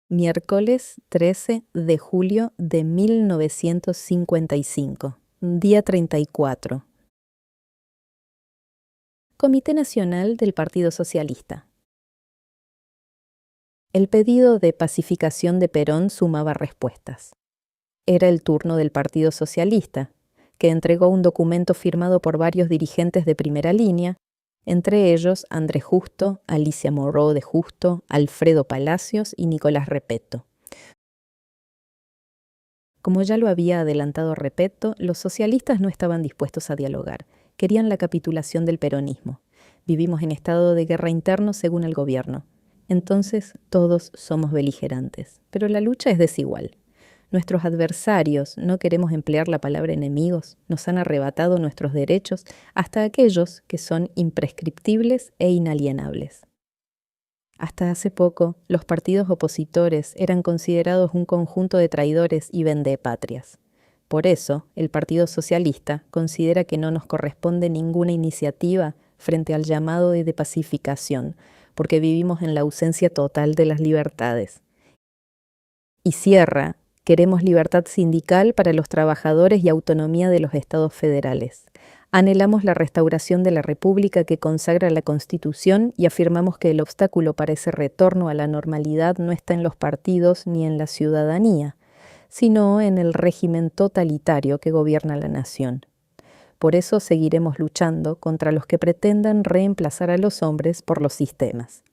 Miércoles 13 de julio de 1955, día 34. Comité Nacional del Partido Socialista. El pedido de pacificación de Perón sumaba respuestas. Era el turno del Partido Socialista, que entregó un documento firmado por varios dirigentes de primera línea, entre ellos Andrés Justo, Alicia Moró de Justo, Alfredo Palacios y Nicolás Repetto. Como ya lo había adelantado Repetto, los socialistas no estaban dispuestos a dialogar. Querían la capitulación del peronismo. Vivimos en estado de guerra interno según el gobierno. Entonces todos somos beligerantes. Pero la lucha es desigual. Nuestros adversarios, no queremos emplear la palabra enemigos, nos han arrebatado nuestros derechos hasta aquellos que son imprescriptibles e inalienables. Hasta hace poco, los partidos opositores eran considerados un conjunto de traidores y vendepatrias. Por eso, el Partido Socialista considera que no nos corresponde ninguna iniciativa frente al llamado de pacificación, porque vivimos en la ausencia total de las libertades. Y cierra: queremos libertad sindical para los trabajadores y autonomía de los estados federales. Anhelamos la restauración de la República que consagra la Constitución y afirmamos que el obstáculo para ese retorno a la normalidad no está en los partidos ni en la ciudadanía, sino en el régimen totalitario que gobierna la nación. Por eso seguiremos luchando contra los que pretendan reemplazar a los hombres por los sistemas.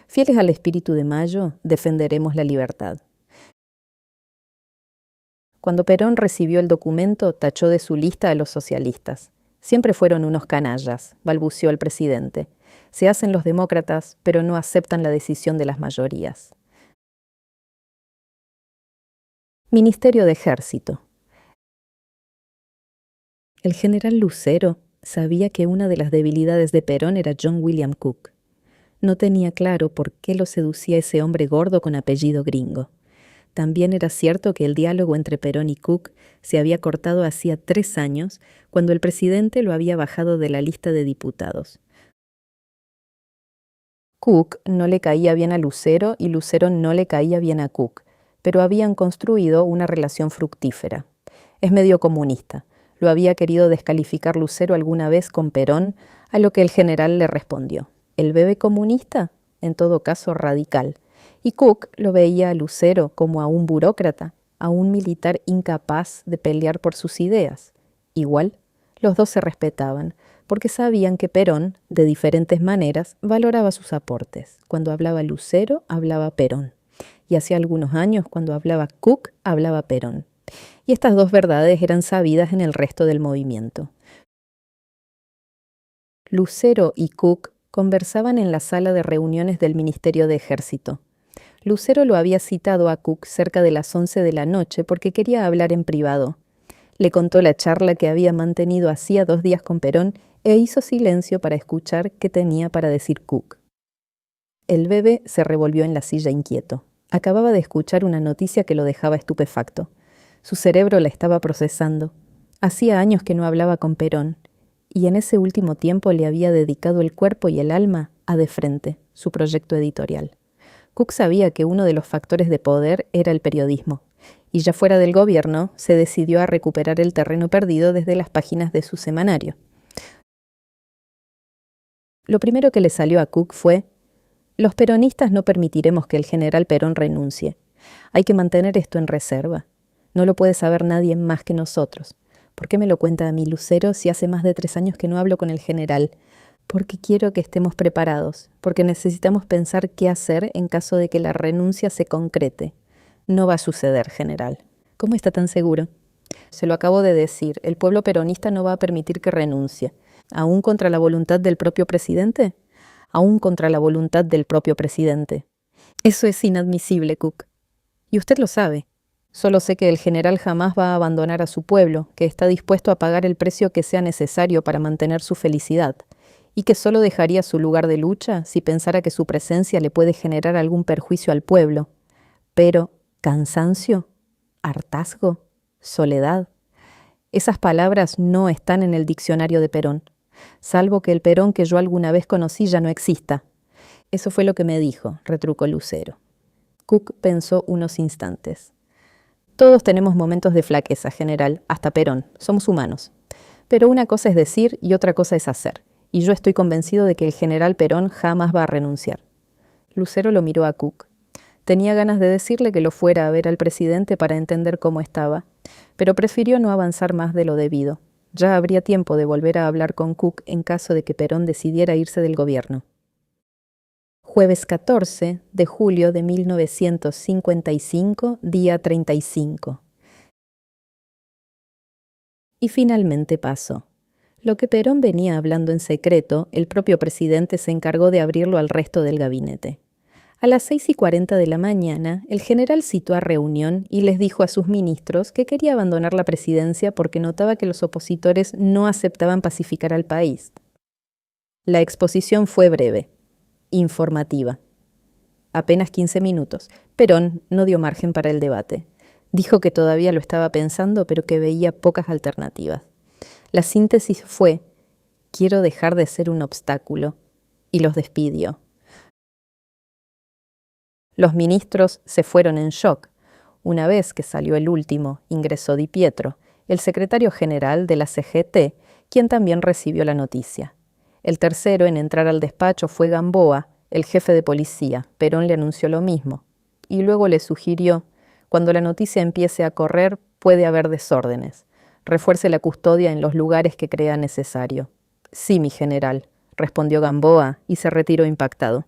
Fieles al espíritu de Mayo, defenderemos la libertad. Cuando Perón recibió el documento, tachó de su lista a los socialistas. Siempre fueron unos canallas, balbuceó el presidente. Se hacen los demócratas, pero no aceptan la decisión de las mayorías. Ministerio de Ejército. El general Lucero sabía que una de las debilidades de Perón era John William Cook. No tenía claro por qué lo seducía ese hombre gordo con apellido gringo. También era cierto que el diálogo entre Perón y Cook se había cortado hacía 3 años, cuando el presidente lo había bajado de la lista de diputados. Cook no le caía bien a Lucero y Lucero no le caía bien a Cook, pero habían construido una relación fructífera. Es medio comunista. Lo había querido descalificar Lucero alguna vez con Perón, a lo que el general le respondió: ¿el bebé comunista? En todo caso radical. Y Cook lo veía a Lucero como a un burócrata, a un militar incapaz de pelear por sus ideas. Igual, los dos se respetaban, porque sabían que Perón, de diferentes maneras, valoraba sus aportes. Cuando hablaba Lucero, hablaba Perón. Y hacía algunos años, cuando hablaba Cook, hablaba Perón. Y estas dos verdades eran sabidas en el resto del movimiento. Lucero y Cook conversaban en la sala de reuniones del Ministerio de Ejército. Lucero lo había citado a Cook cerca de las 11 de la noche porque quería hablar en privado. Le contó la charla que había mantenido hacía 2 días con Perón e hizo silencio para escuchar qué tenía para decir Cook. El bebé se revolvió en la silla inquieto. Acababa de escuchar una noticia que lo dejaba estupefacto. Su cerebro la estaba procesando. Hacía años que no hablaba con Perón, y en ese último tiempo le había dedicado el cuerpo y el alma a De Frente, su proyecto editorial. Cook sabía que uno de los factores de poder era el periodismo, y ya fuera del gobierno se decidió a recuperar el terreno perdido desde las páginas de su semanario. Lo primero que le salió a Cook fue: los peronistas no permitiremos que el general Perón renuncie. Hay que mantener esto en reserva. No lo puede saber nadie más que nosotros. ¿Por qué me lo cuenta a mí Lucero si hace más de 3 años que no hablo con el general? Porque quiero que estemos preparados, porque necesitamos pensar qué hacer en caso de que la renuncia se concrete. No va a suceder, general. ¿Cómo está tan seguro? Se lo acabo de decir, el pueblo peronista no va a permitir que renuncie. ¿Aún contra la voluntad del propio presidente? Aún contra la voluntad del propio presidente. Eso es inadmisible, Cook. Y usted lo sabe. Solo sé que el general jamás va a abandonar a su pueblo, que está dispuesto a pagar el precio que sea necesario para mantener su felicidad, y que solo dejaría su lugar de lucha si pensara que su presencia le puede generar algún perjuicio al pueblo. Pero, ¿cansancio? ¿Hartazgo? ¿Soledad? Esas palabras no están en el diccionario de Perón, salvo que el Perón que yo alguna vez conocí ya no exista. Eso fue lo que me dijo, retrucó Lucero. Cook pensó unos instantes. Todos tenemos momentos de flaqueza, general, hasta Perón. Somos humanos. Pero una cosa es decir y otra cosa es hacer. Y yo estoy convencido de que el general Perón jamás va a renunciar. Lucero lo miró a Cook. Tenía ganas de decirle que lo fuera a ver al presidente para entender cómo estaba, pero prefirió no avanzar más de lo debido. Ya habría tiempo de volver a hablar con Cook en caso de que Perón decidiera irse del gobierno. Jueves 14 de julio de 1955, día 35. Y finalmente pasó. Lo que Perón venía hablando en secreto, el propio presidente se encargó de abrirlo al resto del gabinete. A las 6:40 de la mañana, el general citó a reunión y les dijo a sus ministros que quería abandonar la presidencia porque notaba que los opositores no aceptaban pacificar al país. La exposición fue breve, informativa. Apenas 15 minutos. Perón no dio margen para el debate. Dijo que todavía lo estaba pensando, pero que veía pocas alternativas. La síntesis fue: quiero dejar de ser un obstáculo, y los despidió. Los ministros se fueron en shock. Una vez que salió el último, ingresó Di Pietro, el secretario general de la CGT, quien también recibió la noticia. El tercero en entrar al despacho fue Gamboa, el jefe de policía. Perón le anunció lo mismo. Y luego le sugirió: cuando la noticia empiece a correr, puede haber desórdenes. Refuerce la custodia en los lugares que crea necesario. Sí, mi general, respondió Gamboa y se retiró impactado.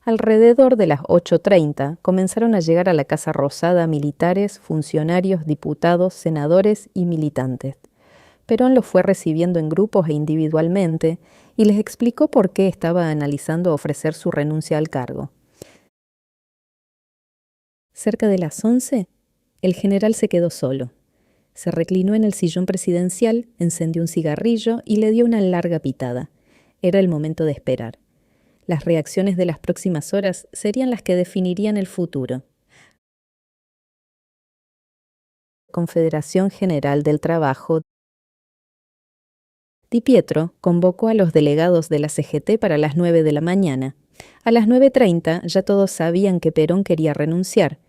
Alrededor de las 8:30 comenzaron a llegar a la Casa Rosada militares, funcionarios, diputados, senadores y militantes. Perón los fue recibiendo en grupos e individualmente y les explicó por qué estaba analizando ofrecer su renuncia al cargo. Cerca de las 11, el general se quedó solo. Se reclinó en el sillón presidencial, encendió un cigarrillo y le dio una larga pitada. Era el momento de esperar. Las reacciones de las próximas horas serían las que definirían el futuro. Confederación General del Trabajo. Di Pietro convocó a los delegados de la CGT para las 9 de la mañana. A las 9:30 ya todos sabían que Perón quería renunciar,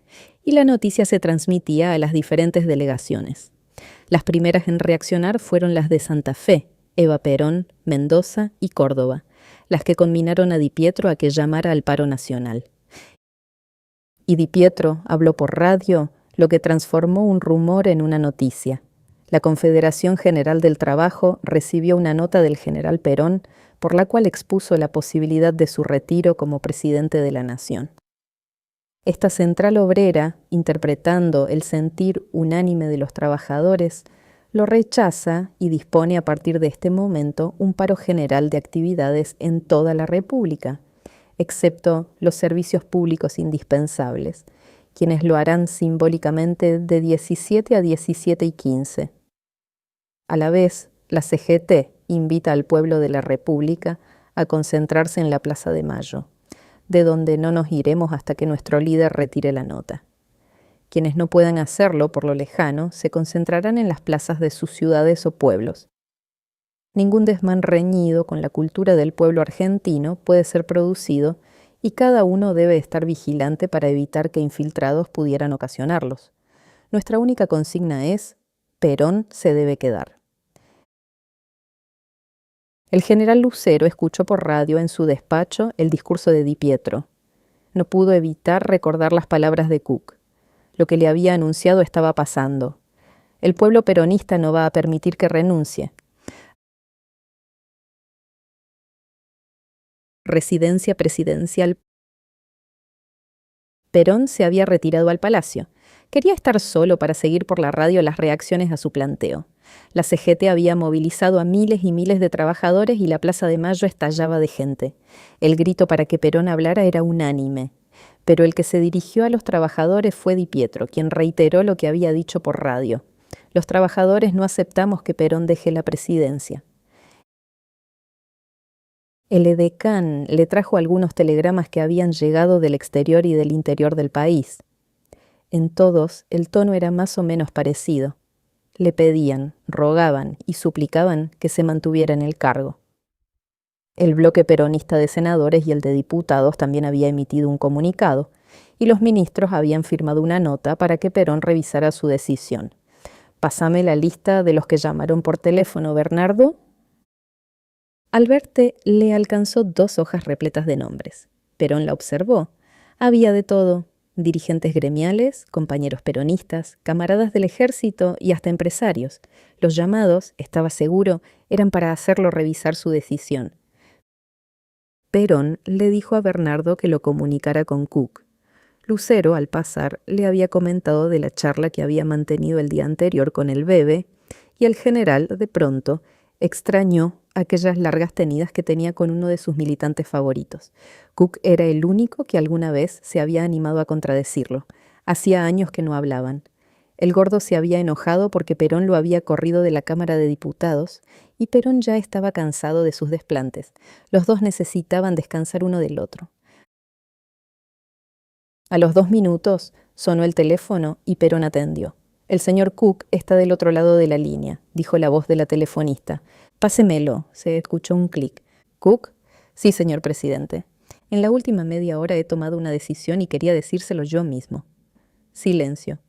y la noticia se transmitía a las diferentes delegaciones. Las primeras en reaccionar fueron las de Santa Fe, Eva Perón, Mendoza y Córdoba, las que conminaron a Di Pietro a que llamara al paro nacional. Y Di Pietro habló por radio, lo que transformó un rumor en una noticia. La Confederación General del Trabajo recibió una nota del general Perón por la cual expuso la posibilidad de su retiro como presidente de la nación. Esta central obrera, interpretando el sentir unánime de los trabajadores, lo rechaza y dispone a partir de este momento un paro general de actividades en toda la República, excepto los servicios públicos indispensables, quienes lo harán simbólicamente de 17 a 17:15. A la vez, la CGT invita al pueblo de la República a concentrarse en la Plaza de Mayo, de donde no nos iremos hasta que nuestro líder retire la nota. Quienes no puedan hacerlo por lo lejano se concentrarán en las plazas de sus ciudades o pueblos. Ningún desmán reñido con la cultura del pueblo argentino puede ser producido y cada uno debe estar vigilante para evitar que infiltrados pudieran ocasionarlos. Nuestra única consigna es: Perón se debe quedar. El general Lucero escuchó por radio en su despacho el discurso de Di Pietro. No pudo evitar recordar las palabras de Cook. Lo que le había anunciado estaba pasando. El pueblo peronista no va a permitir que renuncie. Residencia presidencial. Perón se había retirado al palacio. Quería estar solo para seguir por la radio las reacciones a su planteo. La CGT había movilizado a miles y miles de trabajadores y la Plaza de Mayo estallaba de gente. El grito para que Perón hablara era unánime. Pero el que se dirigió a los trabajadores fue Di Pietro, quien reiteró lo que había dicho por radio. Los trabajadores no aceptamos que Perón deje la presidencia. El edecán le trajo algunos telegramas que habían llegado del exterior y del interior del país. En todos el tono era más o menos parecido. Le pedían, rogaban y suplicaban que se mantuviera en el cargo. El bloque peronista de senadores y el de diputados también había emitido un comunicado, y los ministros habían firmado una nota para que Perón revisara su decisión. «Pásame la lista de los que llamaron por teléfono, Bernardo». Alberte le alcanzó 2 hojas repletas de nombres. Perón la observó. Había de todo: dirigentes gremiales, compañeros peronistas, camaradas del ejército y hasta empresarios. Los llamados, estaba seguro, eran para hacerlo revisar su decisión. Perón le dijo a Bernardo que lo comunicara con Cook. Lucero, al pasar, le había comentado de la charla que había mantenido el día anterior con el Bebe, y el general, de pronto, extrañó aquellas largas tenidas que tenía con uno de sus militantes favoritos. Cook era el único que alguna vez se había animado a contradecirlo. Hacía años que no hablaban. El gordo se había enojado porque Perón lo había corrido de la Cámara de Diputados, y Perón ya estaba cansado de sus desplantes. Los dos necesitaban descansar uno del otro. A los 2 minutos sonó el teléfono y Perón atendió. «El señor Cook está del otro lado de la línea», dijo la voz de la telefonista. «Pásemelo», se escuchó un clic. «¿Cook?» «Sí, señor presidente. En la última media hora he tomado una decisión y quería decírselo yo mismo». Silencio.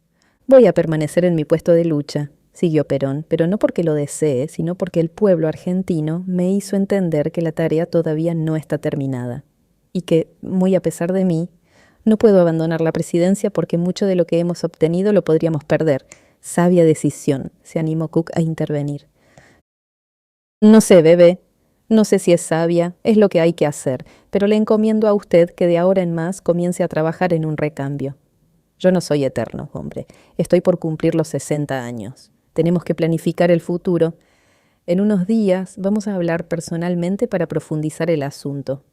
«Voy a permanecer en mi puesto de lucha», siguió Perón, «pero no porque lo desee, sino porque el pueblo argentino me hizo entender que la tarea todavía no está terminada, y que, muy a pesar de mí, no puedo abandonar la presidencia porque mucho de lo que hemos obtenido lo podríamos perder». «Sabia decisión», se animó Cook a intervenir. «No sé, Bebé. No sé si es sabia, es lo que hay que hacer, pero le encomiendo a usted que de ahora en más comience a trabajar en un recambio. Yo no soy eterno, hombre. Estoy por cumplir los 60 años. Tenemos que planificar el futuro. En unos días vamos a hablar personalmente para profundizar el asunto».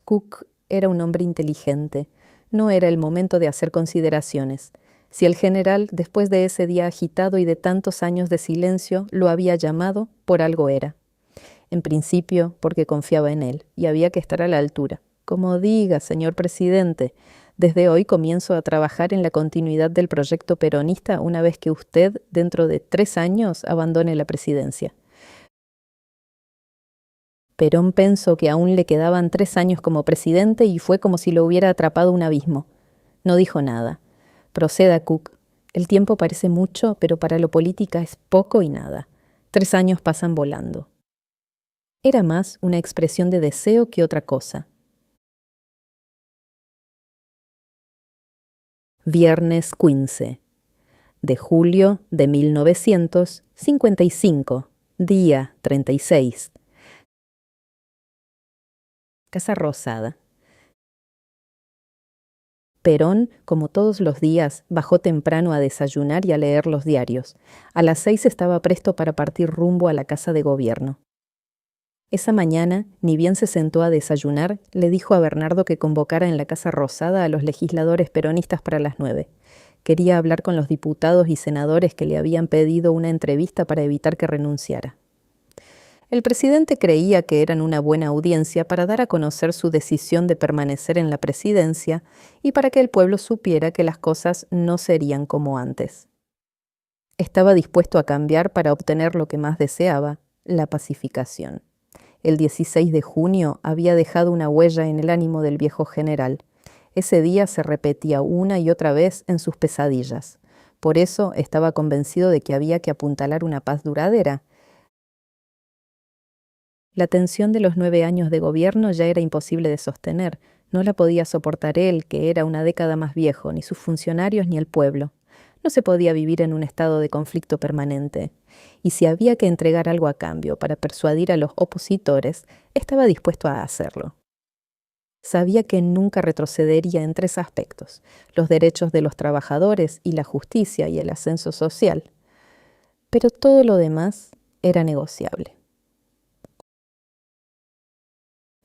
Cook era un hombre inteligente. No era el momento de hacer consideraciones. Si el general, después de ese día agitado y de tantos años de silencio, lo había llamado, por algo era. En principio, porque confiaba en él, y había que estar a la altura. «Como diga, señor presidente, desde hoy comienzo a trabajar en la continuidad del proyecto peronista una vez que usted, dentro de 3 años, abandone la presidencia». Perón pensó que aún le quedaban 3 años como presidente y fue como si lo hubiera atrapado un abismo. No dijo nada. «Proceda, Cook. El tiempo parece mucho, pero para lo política es poco y nada. 3 años pasan volando». Era más una expresión de deseo que otra cosa. Viernes 15 de julio de 1955, día 36. Casa Rosada. Perón, como todos los días, bajó temprano a desayunar y a leer los diarios. A las 6 estaba presto para partir rumbo a la Casa de Gobierno. Esa mañana, ni bien se sentó a desayunar, le dijo a Bernardo que convocara en la Casa Rosada a los legisladores peronistas para las 9. Quería hablar con los diputados y senadores que le habían pedido una entrevista para evitar que renunciara. El presidente creía que eran una buena audiencia para dar a conocer su decisión de permanecer en la presidencia y para que el pueblo supiera que las cosas no serían como antes. Estaba dispuesto a cambiar para obtener lo que más deseaba, la pacificación. El 16 de junio había dejado una huella en el ánimo del viejo general. Ese día se repetía una y otra vez en sus pesadillas. Por eso estaba convencido de que había que apuntalar una paz duradera. La tensión de los 9 años de gobierno ya era imposible de sostener. No la podía soportar él, que era una década más viejo, ni sus funcionarios ni el pueblo. No se podía vivir en un estado de conflicto permanente. Y si había que entregar algo a cambio para persuadir a los opositores, estaba dispuesto a hacerlo. Sabía que nunca retrocedería en 3 aspectos: los derechos de los trabajadores y la justicia y el ascenso social. Pero todo lo demás era negociable.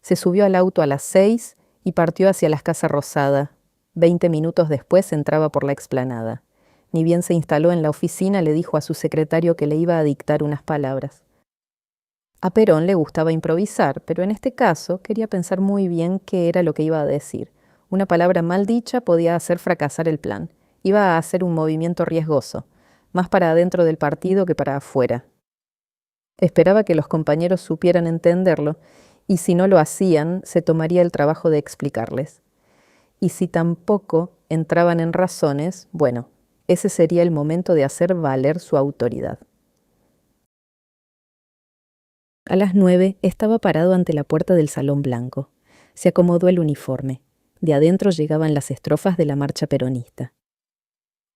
Se subió al auto a las 6 y partió hacia la Casa Rosada. 20 minutos después entraba por la explanada. Ni bien se instaló en la oficina, le dijo a su secretario que le iba a dictar unas palabras. A Perón le gustaba improvisar, pero en este caso quería pensar muy bien qué era lo que iba a decir. Una palabra mal dicha podía hacer fracasar el plan. Iba a hacer un movimiento riesgoso, más para adentro del partido que para afuera. Esperaba que los compañeros supieran entenderlo, y si no lo hacían, se tomaría el trabajo de explicarles. Y si tampoco entraban en razones, bueno, ese sería el momento de hacer valer su autoridad. A las 9 estaba parado ante la puerta del Salón Blanco. Se acomodó el uniforme. De adentro llegaban las estrofas de la marcha peronista.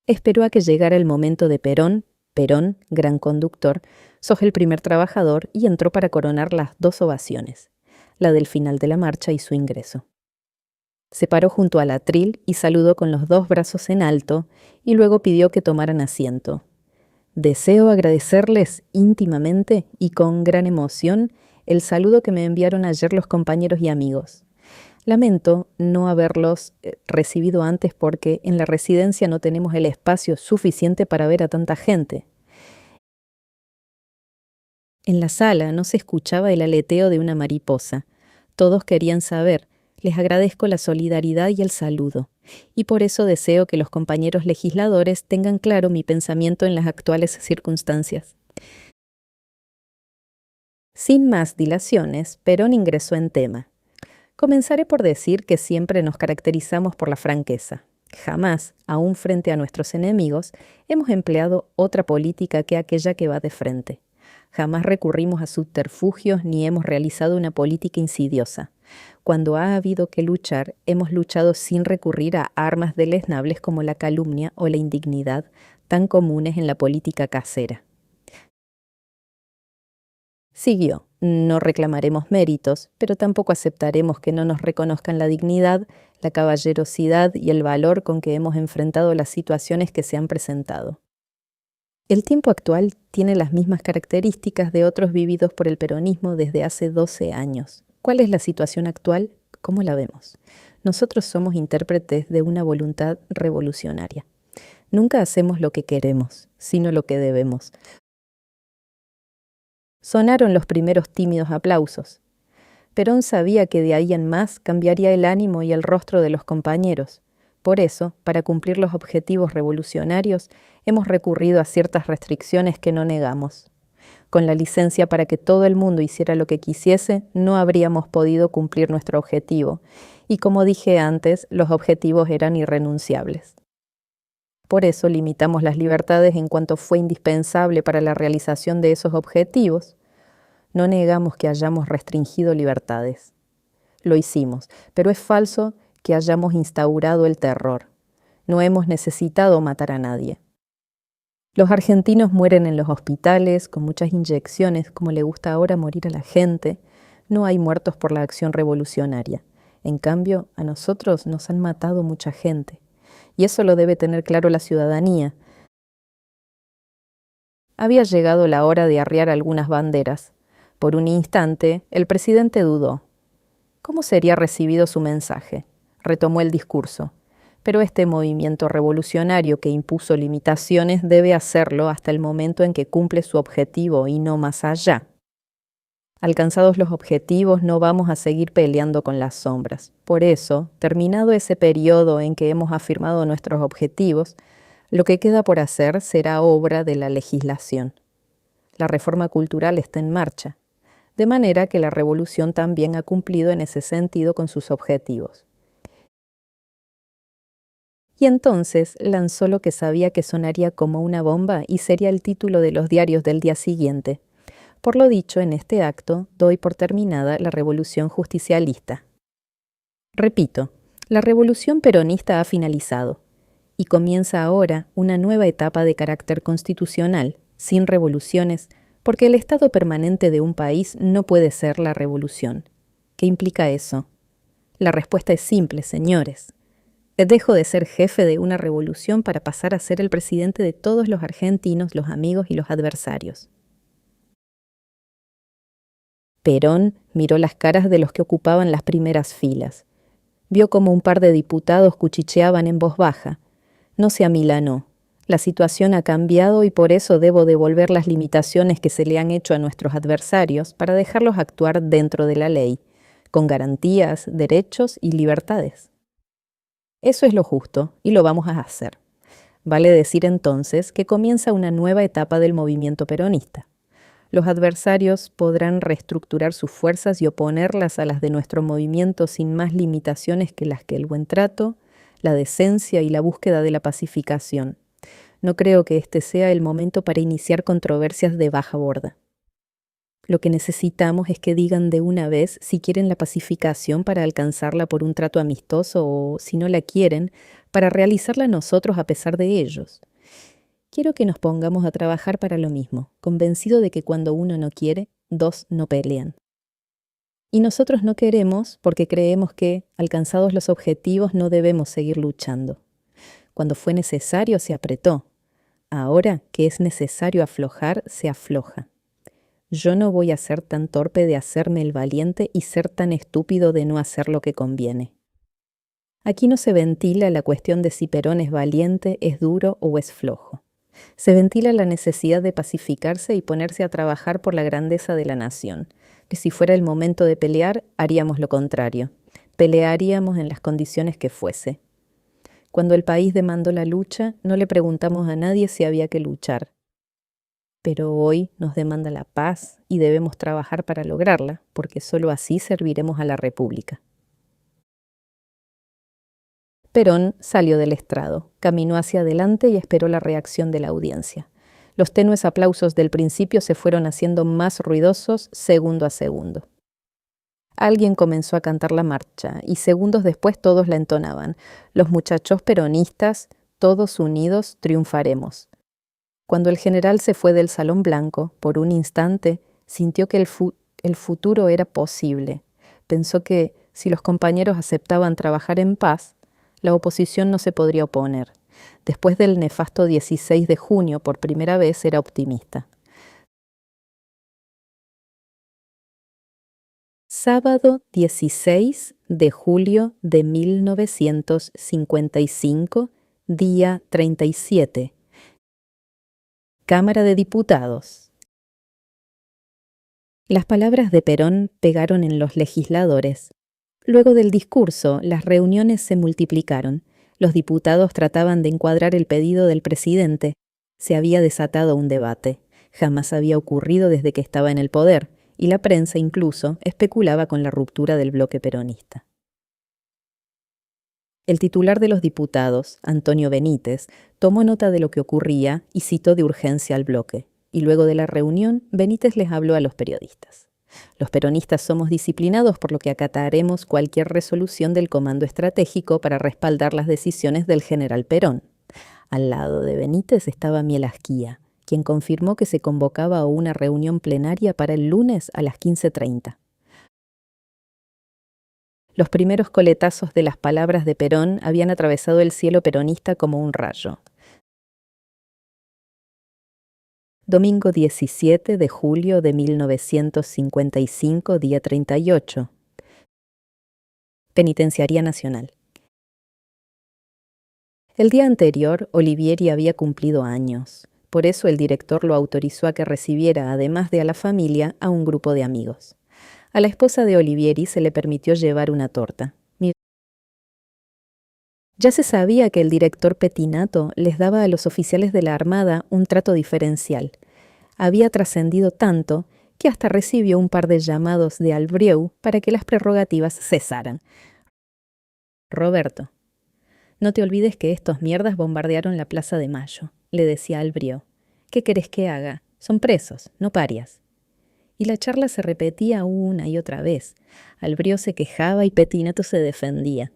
Esperó a que llegara el momento de Perón, Perón, gran conductor, sos el primer trabajador, y entró para coronar las 2 ovaciones, la del final de la marcha y su ingreso. Se paró junto al atril y saludó con los 2 brazos en alto, y luego pidió que tomaran asiento. Deseo agradecerles íntimamente y con gran emoción el saludo que me enviaron ayer los compañeros y amigos. Lamento no haberlos recibido antes porque en la residencia no tenemos el espacio suficiente para ver a tanta gente. En la sala no se escuchaba el aleteo de una mariposa. Todos querían saber. Les agradezco la solidaridad y el saludo, y por eso deseo que los compañeros legisladores tengan claro mi pensamiento en las actuales circunstancias. Sin más dilaciones, Perón ingresó en tema. Comenzaré por decir que siempre nos caracterizamos por la franqueza. Jamás, aun frente a nuestros enemigos, hemos empleado otra política que aquella que va de frente. Jamás recurrimos a subterfugios ni hemos realizado una política insidiosa. Cuando ha habido que luchar, hemos luchado sin recurrir a armas deleznables como la calumnia o la indignidad, tan comunes en la política casera. Siguió. No reclamaremos méritos, pero tampoco aceptaremos que no nos reconozcan la dignidad, la caballerosidad y el valor con que hemos enfrentado las situaciones que se han presentado. El tiempo actual tiene las mismas características de otros vividos por el peronismo desde hace 12 años. ¿Cuál es la situación actual? ¿Cómo la vemos? Nosotros somos intérpretes de una voluntad revolucionaria. Nunca hacemos lo que queremos, sino lo que debemos. Sonaron los primeros tímidos aplausos. Perón sabía que de ahí en más cambiaría el ánimo y el rostro de los compañeros. Por eso, para cumplir los objetivos revolucionarios, hemos recurrido a ciertas restricciones que no negamos. Con la licencia para que todo el mundo hiciera lo que quisiese, no habríamos podido cumplir nuestro objetivo. Y como dije antes, los objetivos eran irrenunciables. Por eso limitamos las libertades en cuanto fue indispensable para la realización de esos objetivos. No negamos que hayamos restringido libertades. Lo hicimos, pero es falso que hayamos instaurado el terror. No hemos necesitado matar a nadie. Los argentinos mueren en los hospitales con muchas inyecciones, como le gusta ahora morir a la gente. No hay muertos por la acción revolucionaria. En cambio, a nosotros nos han matado mucha gente. Y eso lo debe tener claro la ciudadanía. Había llegado la hora de arriar algunas banderas. Por un instante, el presidente dudó. ¿Cómo sería recibido su mensaje? Retomó el discurso. Pero este movimiento revolucionario que impuso limitaciones debe hacerlo hasta el momento en que cumple su objetivo y no más allá. Alcanzados los objetivos, no vamos a seguir peleando con las sombras. Por eso, terminado ese periodo en que hemos afirmado nuestros objetivos, lo que queda por hacer será obra de la legislación. La reforma cultural está en marcha, de manera que la revolución también ha cumplido en ese sentido con sus objetivos. Y entonces lanzó lo que sabía que sonaría como una bomba y sería el título de los diarios del día siguiente. Por lo dicho en este acto, doy por terminada la revolución justicialista. Repito, la revolución peronista ha finalizado y comienza ahora una nueva etapa de carácter constitucional, sin revoluciones, porque el estado permanente de un país no puede ser la revolución. ¿Qué implica eso? La respuesta es simple, señores. Dejo de ser jefe de una revolución para pasar a ser el presidente de todos los argentinos, los amigos y los adversarios. Perón miró las caras de los que ocupaban las primeras filas. Vio como un par de diputados cuchicheaban en voz baja. No se amilanó. La situación ha cambiado y por eso debo devolver las limitaciones que se le han hecho a nuestros adversarios para dejarlos actuar dentro de la ley, con garantías, derechos y libertades. Eso es lo justo y lo vamos a hacer. Vale decir entonces que comienza una nueva etapa del movimiento peronista. Los adversarios podrán reestructurar sus fuerzas y oponerlas a las de nuestro movimiento sin más limitaciones que las que el buen trato, la decencia y la búsqueda de la pacificación. No creo que este sea el momento para iniciar controversias de baja borda. Lo que necesitamos es que digan de una vez si quieren la pacificación para alcanzarla por un trato amistoso o, si no la quieren, para realizarla nosotros a pesar de ellos. Quiero que nos pongamos a trabajar para lo mismo, convencido de que cuando uno no quiere, dos no pelean. Y nosotros no queremos porque creemos que, alcanzados los objetivos, no debemos seguir luchando. Cuando fue necesario, se apretó. Ahora que es necesario aflojar, se afloja. Yo no voy a ser tan torpe de hacerme el valiente y ser tan estúpido de no hacer lo que conviene. Aquí no se ventila la cuestión de si Perón es valiente, es duro o es flojo. Se ventila la necesidad de pacificarse y ponerse a trabajar por la grandeza de la nación, que si fuera el momento de pelear, haríamos lo contrario. Pelearíamos en las condiciones que fuese. Cuando el país demandó la lucha, no le preguntamos a nadie si había que luchar. Pero hoy nos demanda la paz y debemos trabajar para lograrla, porque solo así serviremos a la República. Perón salió del estrado, caminó hacia adelante y esperó la reacción de la audiencia. Los tenues aplausos del principio se fueron haciendo más ruidosos segundo a segundo. Alguien comenzó a cantar la marcha y segundos después todos la entonaban. Los muchachos peronistas, todos unidos, triunfaremos. Cuando el general se fue del Salón Blanco, por un instante, sintió que el futuro era posible. Pensó que, si los compañeros aceptaban trabajar en paz, la oposición no se podría oponer. Después del nefasto 16 de junio, por primera vez era optimista. Sábado 16 de julio de 1955, día 37. Cámara de Diputados. Las palabras de Perón pegaron en los legisladores. Luego del discurso, las reuniones se multiplicaron. Los diputados trataban de encuadrar el pedido del presidente. Se había desatado un debate. Jamás había ocurrido desde que estaba en el poder, y la prensa incluso especulaba con la ruptura del bloque peronista. El titular de los diputados, Antonio Benítez, tomó nota de lo que ocurría y citó de urgencia al bloque. Y luego de la reunión, Benítez les habló a los periodistas. Los peronistas somos disciplinados, por lo que acataremos cualquier resolución del Comando Estratégico para respaldar las decisiones del general Perón. Al lado de Benítez estaba Miel Asquía, quien confirmó que se convocaba a una reunión plenaria para el lunes a las 15:30. Los primeros coletazos de las palabras de Perón habían atravesado el cielo peronista como un rayo. Domingo 17 de julio de 1955, día 38. Penitenciaría Nacional. El día anterior, Olivieri había cumplido años. Por eso el director lo autorizó a que recibiera, además de a la familia, a un grupo de amigos. A la esposa de Olivieri se le permitió llevar una torta. Ya se sabía que el director Pettinato les daba a los oficiales de la Armada un trato diferencial. Había trascendido tanto que hasta recibió un par de llamados de Albrieu para que las prerrogativas cesaran. Roberto, no te olvides que estos mierdas bombardearon la Plaza de Mayo, le decía Albrieu. ¿Qué querés que haga? Son presos, no parias. Y la charla se repetía una y otra vez. Albrieu se quejaba y Pettinato se defendía.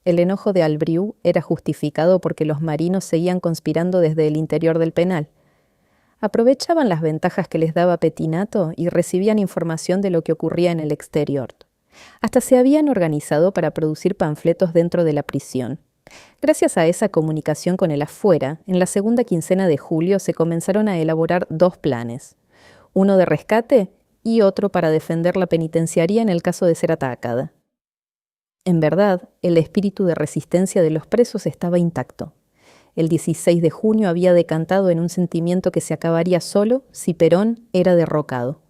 El enojo de Albrieu era justificado porque los marinos seguían conspirando desde el interior del penal. Aprovechaban las ventajas que les daba Pettinato y recibían información de lo que ocurría en el exterior. Hasta se habían organizado para producir panfletos dentro de la prisión. Gracias a esa comunicación con el afuera, en la segunda quincena de julio se comenzaron a elaborar dos planes, uno de rescate y otro para defender la penitenciaría en el caso de ser atacada. En verdad, el espíritu de resistencia de los presos estaba intacto. El 16 de junio había decantado en un sentimiento que se acabaría solo si Perón era derrocado.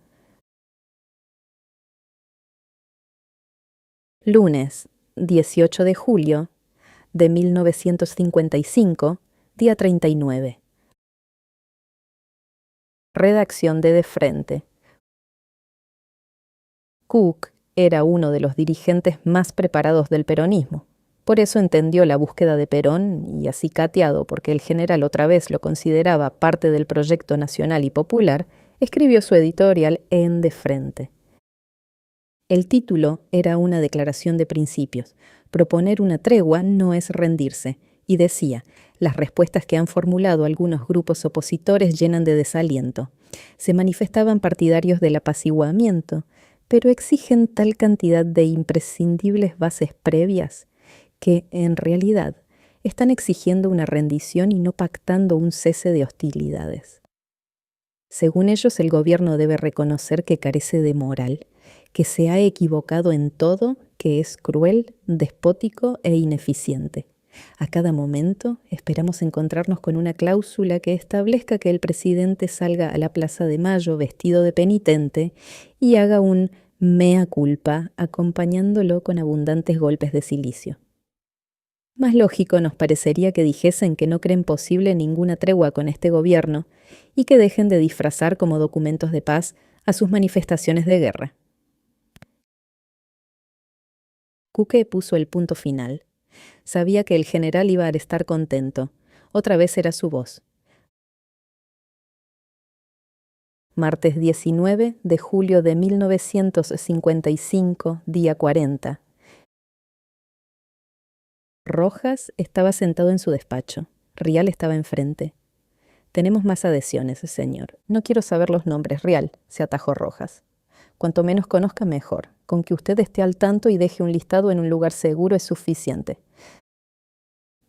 Lunes, 18 de julio de 1955, día 39. Redacción de Frente. Cook era uno de los dirigentes más preparados del peronismo. Por eso entendió la búsqueda de Perón y, acicateado porque el general otra vez lo consideraba parte del proyecto nacional y popular, escribió su editorial en De Frente. El título era una declaración de principios. Proponer una tregua no es rendirse. Y decía, las respuestas que han formulado algunos grupos opositores llenan de desaliento. Se manifestaban partidarios del apaciguamiento, pero exigen tal cantidad de imprescindibles bases previas que, en realidad, están exigiendo una rendición y no pactando un cese de hostilidades. Según ellos, el gobierno debe reconocer que carece de moral, que se ha equivocado en todo, que es cruel, despótico e ineficiente. A cada momento esperamos encontrarnos con una cláusula que establezca que el presidente salga a la Plaza de Mayo vestido de penitente y haga un mea culpa acompañándolo con abundantes golpes de cilicio. Más lógico nos parecería que dijesen que no creen posible ninguna tregua con este gobierno y que dejen de disfrazar como documentos de paz a sus manifestaciones de guerra. Cuque puso el punto final. Sabía que el general iba a estar contento. Otra vez era su voz. Martes 19 de julio de 1955, día 40. Rojas estaba sentado en su despacho. Rial estaba enfrente. Tenemos más adhesiones, señor. No quiero saber los nombres, Rial, se atajó Rojas. Cuanto menos conozca, mejor. Con que usted esté al tanto y deje un listado en un lugar seguro es suficiente.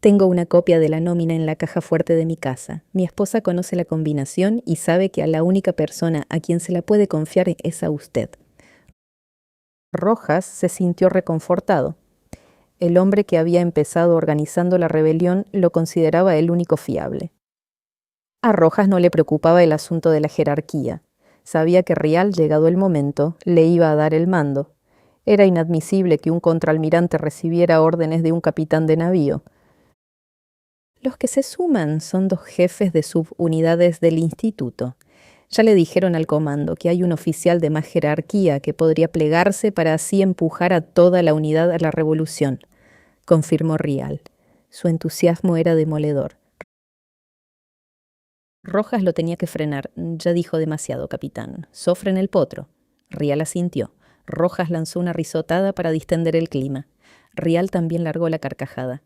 Tengo una copia de la nómina en la caja fuerte de mi casa. Mi esposa conoce la combinación y sabe que a la única persona a quien se la puede confiar es a usted. Rojas se sintió reconfortado. El hombre que había empezado organizando la rebelión lo consideraba el único fiable. A Rojas no le preocupaba el asunto de la jerarquía. Sabía que Rial, llegado el momento, le iba a dar el mando. Era inadmisible que un contraalmirante recibiera órdenes de un capitán de navío. Los que se suman son 2 jefes de subunidades del instituto. Ya le dijeron al comando que hay un oficial de más jerarquía que podría plegarse para así empujar a toda la unidad a la revolución, confirmó Rial. Su entusiasmo era demoledor. Rojas lo tenía que frenar. Ya dijo demasiado, capitán. Sofren el potro. Rial asintió. Rojas lanzó una risotada para distender el clima. Rial también largó la carcajada.